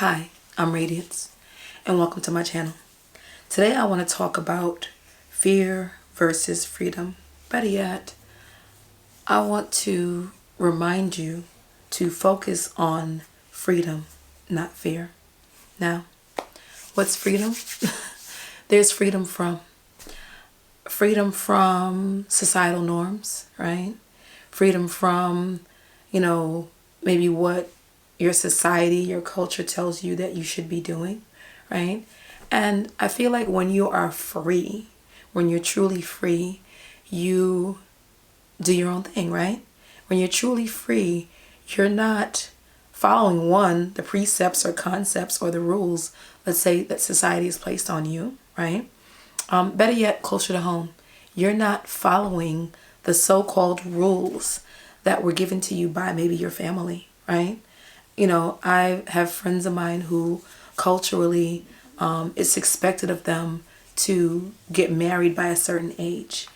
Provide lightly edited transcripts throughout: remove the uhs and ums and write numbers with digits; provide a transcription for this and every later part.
Hi, I'm Radiance, and welcome to my channel. Today I want to talk about fear versus freedom. Better yet, I want to remind you to focus on freedom, not fear. Now, what's freedom? There's freedom from societal norms, right? Freedom from, maybe what your society, your culture tells you that you should be doing, right? And I feel like when you are free, when you're truly free, you do your own thing, right? When you're truly free, you're not following the precepts or concepts or the rules, let's say, that society has placed on you, right? Better yet, closer to home, you're not following the so-called rules that were given to you by maybe your family, right? I have friends of mine who culturally, it's expected of them to get married by a certain age.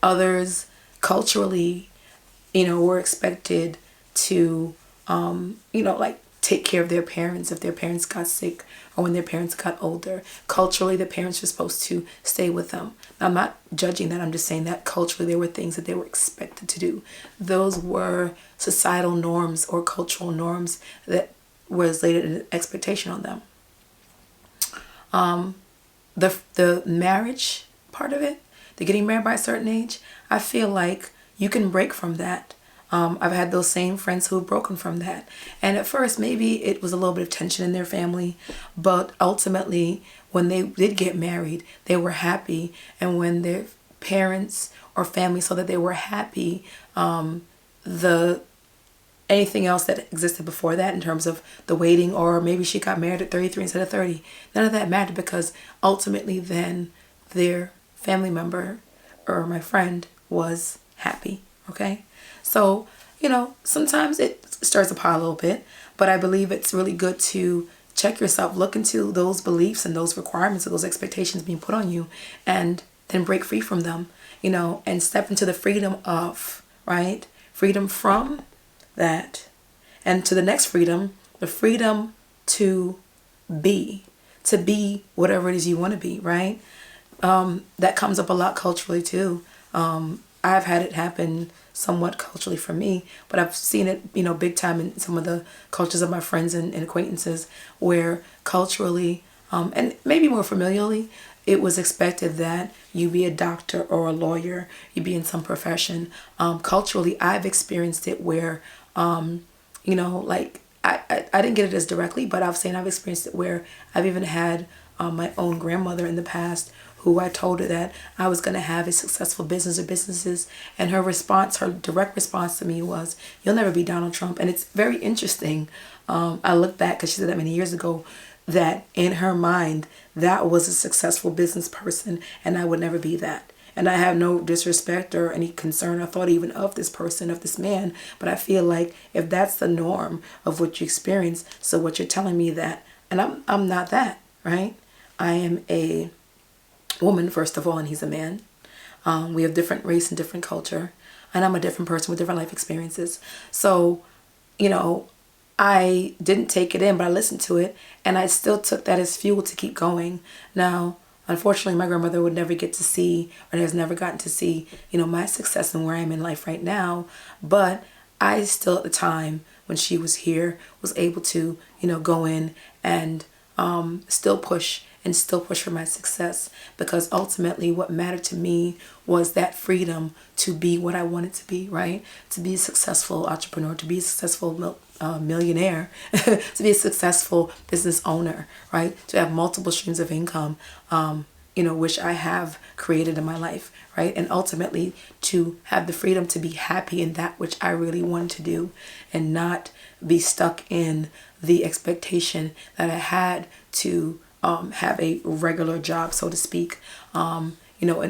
Others culturally, were expected to, like take care of their parents if their parents got sick or when their parents got older. Culturally, the parents were supposed to stay with them. Now, I'm not judging that. I'm just saying that culturally there were things that they were expected to do. Those were societal norms or cultural norms that was laid an expectation on them. The marriage part of it, the getting married by a certain age, I feel like you can break from that. I've had those same friends who have broken from that. And at first, maybe it was a little bit of tension in their family, but ultimately, when they did get married, they were happy. And when their parents or family saw that they were happy, the anything else that existed before that in terms of the waiting, or maybe she got married at 33 instead of 30, none of that mattered, because ultimately then their family member or my friend was happy. Okay, so sometimes it stirs the pot a little bit, but I believe it's really good to check yourself, look into those beliefs and those requirements or those expectations being put on you, and then break free from them, and step into the freedom of, right? Freedom from that, and to the next freedom, the freedom to be whatever it is you want to be, right? That comes up a lot culturally too. I've had it happen somewhat culturally for me, but I've seen it, big time in some of the cultures of my friends and acquaintances, where culturally, and maybe more familiarly, it was expected that you be a doctor or a lawyer, you be in some profession. Culturally, I've experienced it where, like I didn't get it as directly, but I've experienced it where I've even had my own grandmother in the past, who I told her that I was going to have a successful business or businesses. And her direct response to me was, "You'll never be Donald Trump." And it's very interesting. I look back, because she said that many years ago, that in her mind, that was a successful business person, and I would never be that. And I have no disrespect or any concern or thought even of this person, of this man. But I feel like if that's the norm of what you experience, so what you're telling me that, and I'm not that, right? I am a woman, first of all, and he's a man. We have different race and different culture, and I'm a different person with different life experiences. So, I didn't take it in, but I listened to it, and I still took that as fuel to keep going. Now, unfortunately, my grandmother would never get to see, or has never gotten to see, my success and where I am in life right now. But I still, at the time when she was here, was able to, go in and still push for my success, because ultimately what mattered to me was that freedom to be what I wanted to be, right? To be a successful entrepreneur, to be a successful millionaire, to be a successful business owner, right? To have multiple streams of income, which I have created in my life, right? And ultimately to have the freedom to be happy in that which I really wanted to do, and not be stuck in the expectation that I had to have a regular job, so to speak, and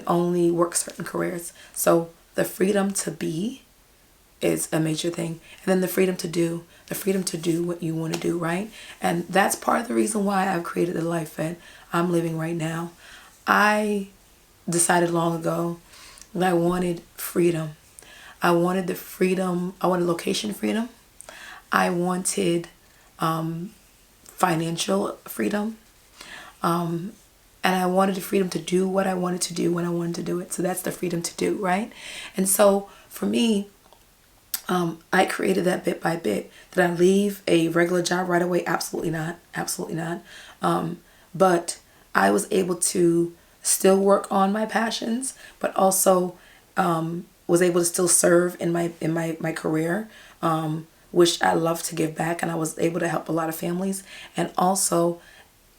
only work certain careers. So the freedom to be is a major thing. And then the freedom to do what you want to do, right? And that's part of the reason why I've created the life that I'm living right now. I decided long ago that I wanted freedom. I wanted the freedom. I wanted location freedom. I wanted financial freedom. And I wanted the freedom to do what I wanted to do when I wanted to do it. So that's the freedom to do, right? And so for me, I created that bit by bit. Did I leave a regular job right away? Absolutely not. Absolutely not. But I was able to still work on my passions, but also was able to still serve in my career, which I love to give back, and I was able to help a lot of families, and also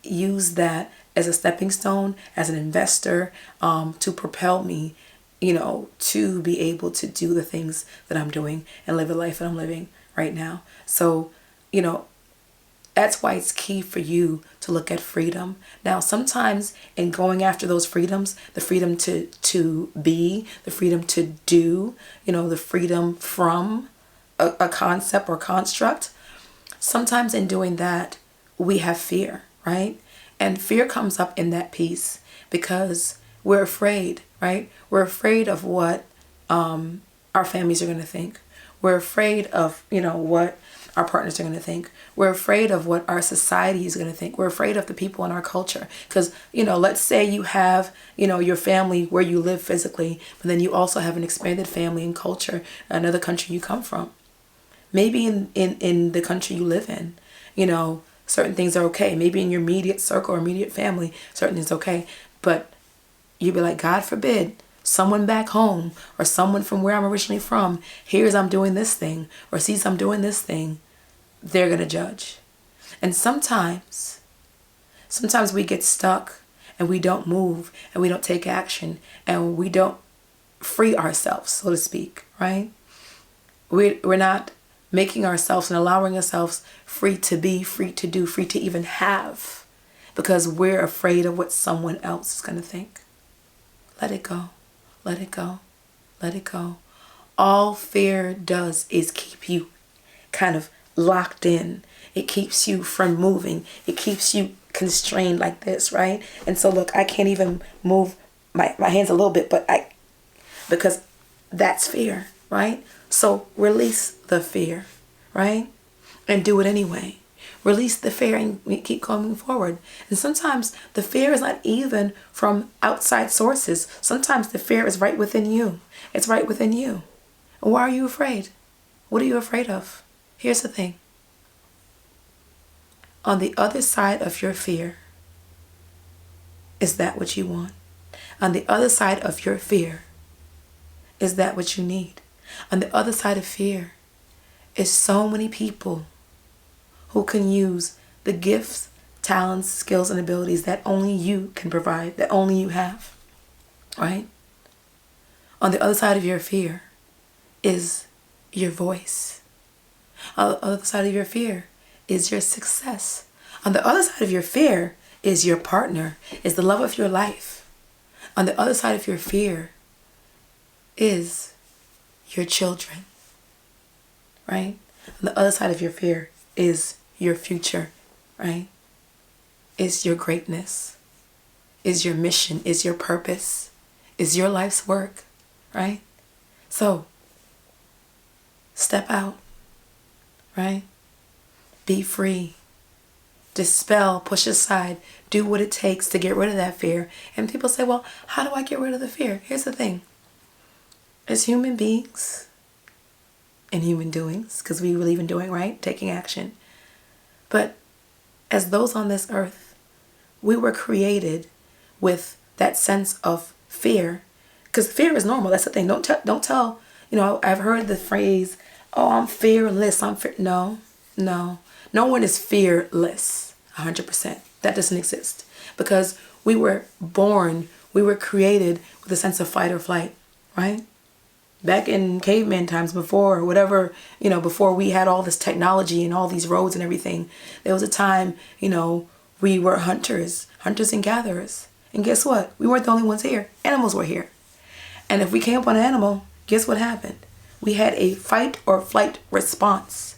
use that as a stepping stone, as an investor, to propel me, to be able to do the things that I'm doing and live the life that I'm living right now. So, that's why it's key for you to look at freedom. Now, sometimes in going after those freedoms, the freedom to be, the freedom to do, the freedom from a concept or construct, sometimes in doing that, we have fear, right? And fear comes up in that piece because we're afraid, right? We're afraid of what our families are going to think. We're afraid of, what our partners are going to think. We're afraid of what our society is going to think. We're afraid of the people in our culture. Because, let's say you have, your family where you live physically, but then you also have an expanded family and culture, another country you come from. Maybe in the country you live in, certain things are okay. Maybe in your immediate circle or immediate family, certain things are okay. But you'd be like, God forbid, someone back home or someone from where I'm originally from hears I'm doing this thing or sees I'm doing this thing, they're going to judge. And sometimes we get stuck and we don't move and we don't take action and we don't free ourselves, so to speak, right? We're not making ourselves and allowing ourselves free to be, free to do, free to even have, because we're afraid of what someone else is going to think. Let it go. Let it go. Let it go. All fear does is keep you kind of locked in. It keeps you from moving. It keeps you constrained like this, right? And so look, I can't even move my hands a little bit, because that's fear, right? So release the fear, right? And do it anyway. Release the fear and keep going forward. And sometimes the fear is not even from outside sources. Sometimes the fear is right within you. It's right within you. And why are you afraid? What are you afraid of? Here's the thing. On the other side of your fear is that what you want. On the other side of your fear is that what you need. On the other side of fear is so many people who can use the gifts, talents, skills, and abilities that only you can provide, that only you have, right? On the other side of your fear is your voice. On the other side of your fear is your success. On the other side of your fear is your partner, is the love of your life. On the other side of your fear is your children, right? On the other side of your fear is your future, right? Is your greatness, is your mission, is your purpose, is your life's work, right? So, step out, right? Be free. Dispel, push aside, do what it takes to get rid of that fear. And people say, well, how do I get rid of the fear? Here's the thing. As human beings and human doings, because we believe in doing, right? Taking action. But as those on this earth, we were created with that sense of fear. Because fear is normal. That's the thing. Don't tell, I've heard the phrase, oh, I'm fearless. No. No one is fearless, 100%. That doesn't exist. Because we were created with a sense of fight or flight, right? Back in caveman times before, whatever, before we had all this technology and all these roads and everything, there was a time, we were hunters and gatherers. And guess what? We weren't the only ones here. Animals were here. And if we came upon an animal, guess what happened? We had a fight or flight response.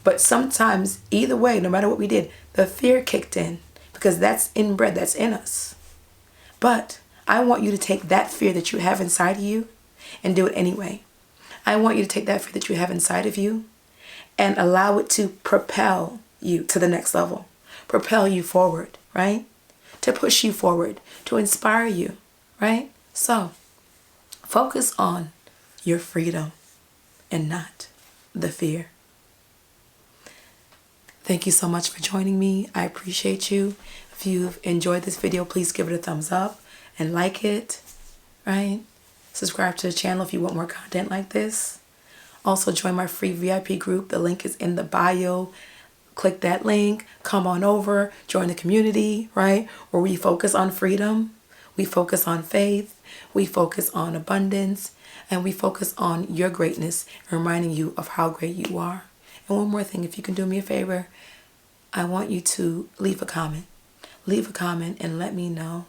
But sometimes, either way, no matter what we did, the fear kicked in because that's inbred, that's in us. But I want you to take that fear that you have inside of you and do it anyway. I want you to take that fear that you have inside of you and allow it to propel you to the next level. propel you forward, right? To push you forward, to inspire you, right? So focus on your freedom and not the fear. Thank you so much for joining me. I appreciate you. If you've enjoyed this video, please give it a thumbs up and like it, right? Subscribe to the channel if you want more content like this. Also join my free VIP group. The link is in the bio. Click that link, come on over, join the community, right? Where we focus on freedom, we focus on faith, we focus on abundance, and we focus on your greatness, reminding you of how great you are. And one more thing, if you can do me a favor, I want you to leave a comment. Leave a comment and let me know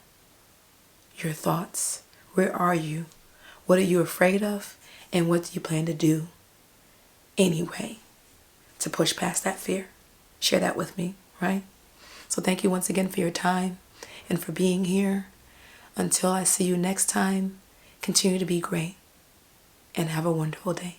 your thoughts. Where are you? What are you afraid of? And what do you plan to do anyway to push past that fear? Share that with me, right? So thank you once again for your time and for being here. Until I see you next time, continue to be great and have a wonderful day.